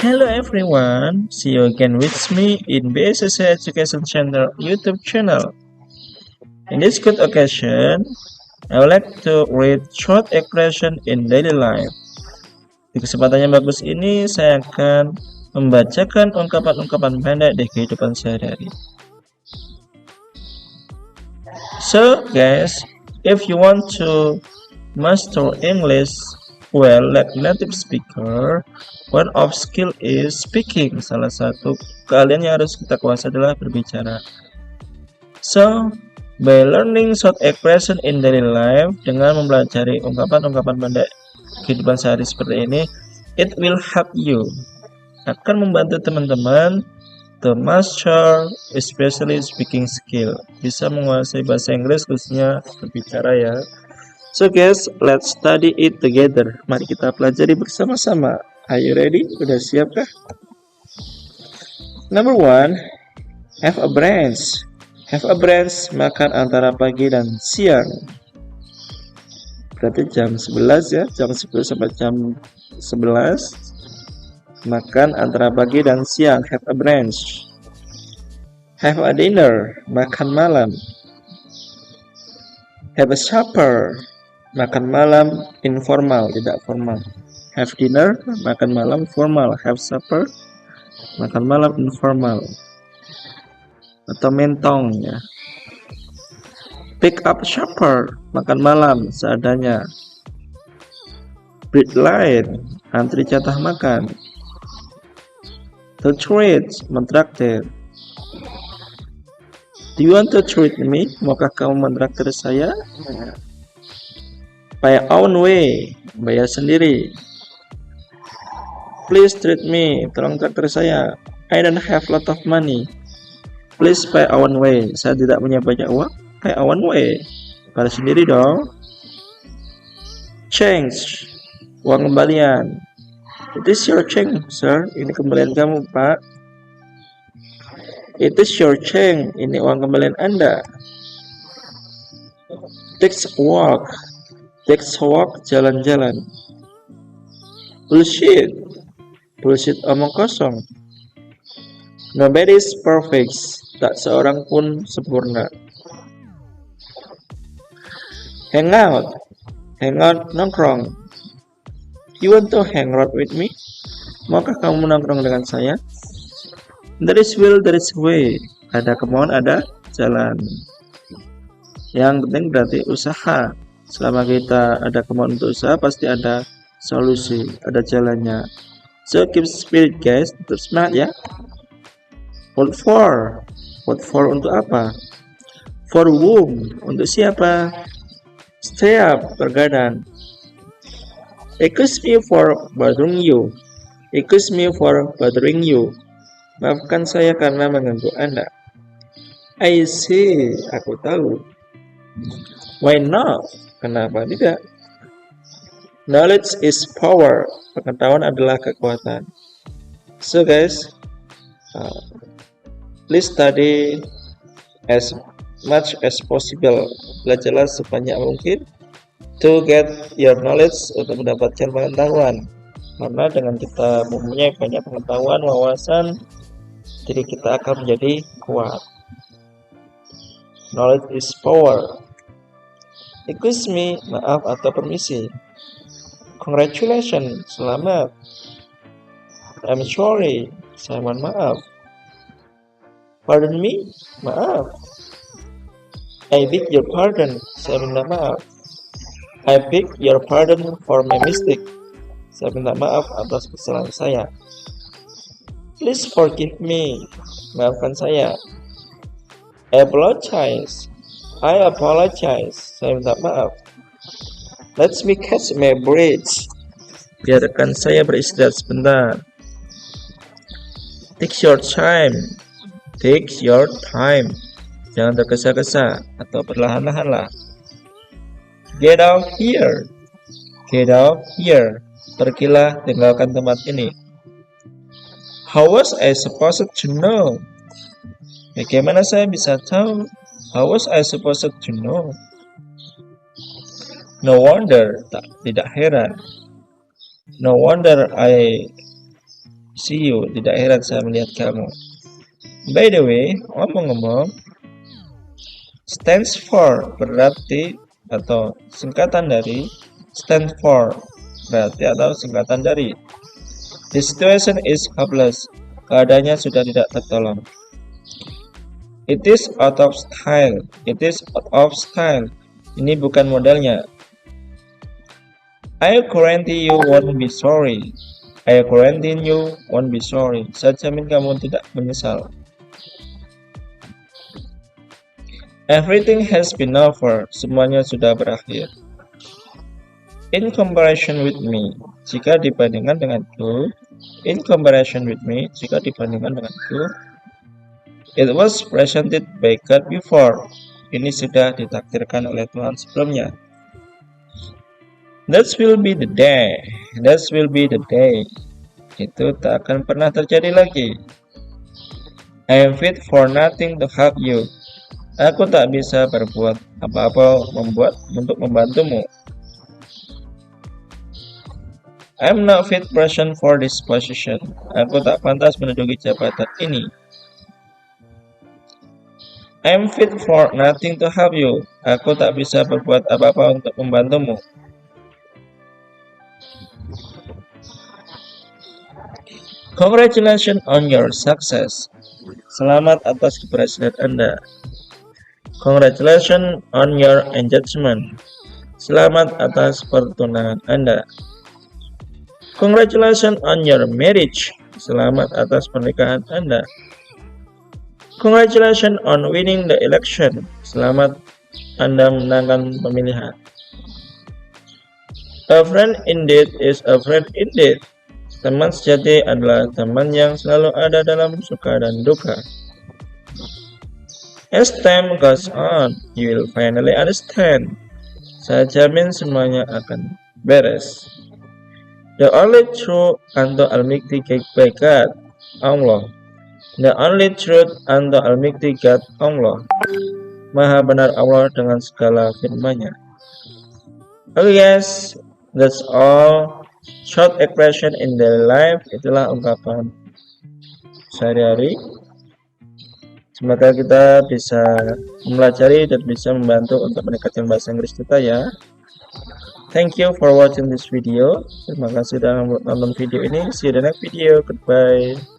Hello everyone, see you again with me in BECC Education Channel YouTube channel. In this good occasion, I would like to read short expression in daily life. Di kesempatan yang bagus ini, saya akan membacakan ungkapan-ungkapan pendek di kehidupan sehari-hari. So guys, if you want to master English well like native speaker, one of skill is speaking. Salah satu keahlian yang harus kita kuasai adalah berbicara. So, by learning short expression in daily life, dengan mempelajari ungkapan-ungkapan pendek kehidupan sehari seperti ini, it will help you, akan membantu teman-teman to master especially speaking skill, bisa menguasai bahasa Inggris khususnya berbicara ya. So guys, let's study it together. Mari kita pelajari bersama-sama. Are you ready? Udah siap kah? Number 1, have a brunch. Have a brunch, makan antara pagi dan siang. Berarti jam 11 ya, jam 10 sampai jam 11. Makan antara pagi dan siang, have a brunch. Have a dinner, makan malam. Have a supper, makan malam informal, tidak formal. Have dinner, makan malam formal. Have supper, makan malam informal atau mentong ya. Pick up supper, makan malam seadanya. Bread line, antri jatah makan. To treat, mentraktir. Do you want to treat me? Maukah kamu mentraktir saya? Pay own way, bayar sendiri. Please treat me, tolong traktir saya. I don't have lot of money. Please pay own way, saya tidak punya banyak uang. Pay own way, bayar sendiri dong. Change, uang kembalian. It is your change, sir. Ini kembalian kamu, Pak. It is your change. Ini uang kembalian Anda. Take a walk. Take a walk, jalan-jalan. Bullshit. Bullshit omong kosong. Nobody is perfect. Tak seorang pun sempurna. Hang out. Hang out, nongkrong. You want to hang out with me? Maukah kamu nongkrong dengan saya? There is will, there is way. Ada kemauan, ada jalan. Yang penting berarti usaha. Selama kita ada kemauan untuk usaha, pasti ada solusi, ada jalannya. So keep spirit guys, tetap semangat ya. What for? What for untuk apa? For whom? Untuk siapa? Stay up, bergadang. Excuse me for bothering you. Excuse me for bothering you. Maafkan saya karena mengganggu Anda. I see, aku tahu. Why not? Kenapa tidak? Knowledge is power. Pengetahuan adalah kekuatan. So guys, please study as much as possible. Belajarlah sebanyak mungkin to get your knowledge, untuk mendapatkan pengetahuan. Karena dengan kita mempunyai banyak pengetahuan, wawasan, diri kita akan menjadi kuat. Knowledge is power. Excuse me, maaf atau permisi. Congratulations, selamat. I'm sorry, saya mohon maaf. Pardon me, maaf. I beg your pardon, saya minta maaf. I beg your pardon for my mistake. Saya minta maaf atas kesalahan saya. Please forgive me, maafkan saya. I apologize. I apologize. Saya minta maaf. Let me catch my breath. Biarkan saya beristirahat sebentar. Take your time. Take your time. Jangan tergesa-gesa atau perlahan-lahanlah. Get out here. Get out here. Pergilah, tinggalkan tempat ini. How was I supposed to know? Bagaimana saya bisa tahu? How was I supposed to know? No wonder, tidak heran. No wonder I see you. Tidak heran saya melihat kamu. By the way, ngomong-ngomong, stands for berarti atau singkatan dari, stand for berarti atau singkatan dari. The situation is hopeless. Keadaannya sudah tidak tertolong. It is out of style. It is out of style. Ini bukan modelnya. I guarantee you won't be sorry. I guarantee you won't be sorry. Saya jamin kamu tidak menyesal. Everything has been over. Semuanya sudah berakhir. In comparison with me. Jika dibandingkan denganku. In comparison with me. Jika dibandingkan denganku. It was presented by God before. Ini sudah ditakdirkan oleh Tuhan sebelumnya. That will be the day. That will be the day. Itu tak akan pernah terjadi lagi. I am fit for nothing to help you. Aku tak bisa berbuat apa-apa untuk membantumu. I am not fit person for this position. Aku tak pantas menduduki jabatan ini. I am fit for nothing to help you. Aku tak bisa berbuat apa-apa untuk membantumu. Congratulations on your success. Selamat atas keberhasilan Anda. Congratulations on your engagement. Selamat atas pertunangan Anda. Congratulations on your marriage. Selamat atas pernikahan Anda. Congratulations on winning the election. Selamat Anda menangkan pemilihan. A friend indeed is a friend indeed. Teman sejati adalah teman yang selalu ada dalam suka dan duka. As time goes on, you will finally understand. Saya jamin semuanya akan beres. The only truth unto Almighty by God, Allah. The only truth unto Almighty God, Allah. Maha benar Allah dengan segala firman-Nya. Okay guys, that's all. Short expression in daily life. Itulah ungkapan sehari-hari. Semoga kita bisa mempelajari dan bisa membantu untuk meningkatkan bahasa Inggris kita ya. Thank you for watching this video. Terima kasih sudah menonton video ini. See you in the next video. Goodbye.